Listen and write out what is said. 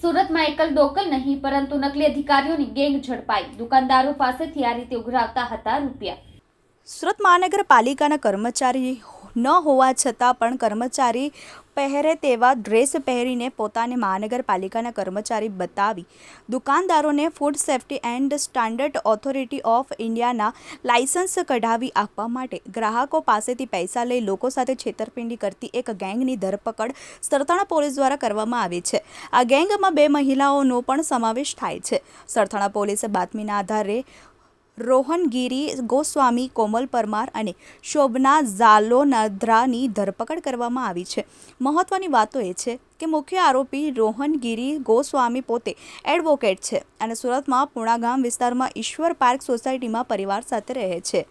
સુરતમાં એકલ દોકલ નહીં પરંતુ નકલી અધિકારીઓની ગેંગ ઝડપાઈ। દુકાનદારો પાસેથી આ રીતે ઉઘરાવતા હતા રૂપિયા। સુરત મહાનગરપાલિકાના કર્મચારી ન હોવા છતાં પણ કર્મચારી પહેરે તેવા ડ્રેસ પહેરીને પોતાને મહાનગરપાલિકાના કર્મચારી બતાવી દુકાનદારોને food safety and standard authority of ઇન્ડિયાના લાયસન્સ કઢાવી આપવા માટે ગ્રાહકો પાસેથી પૈસા લઈ લોકો સાથે છેતરપિંડી કરતી એક ગેંગની ધરપકડ સરથાણા પોલીસ દ્વારા કરવામાં આવી છે। આ ગેંગમાં 2 મહિલાઓનો પણ સમાવેશ થાય છે। સરથાણા પોલીસે બાતમીના આધારે રોહનગીરી ગોસ્વામી, કોમલ પરમાર અને શોભના ઝાલોનદ્રાની ધરપકડ કરવામાં આવી છે। મહત્વની વાતો એ છે કે મુખ્ય આરોપી રોહનગીરી ગોસ્વામી પોતે એડવોકેટ છે અને સુરતમાં પુણા ગામ વિસ્તારમાં ઈશ્વર પાર્ક સોસાયટીમાં પરિવાર સાથે રહે છે।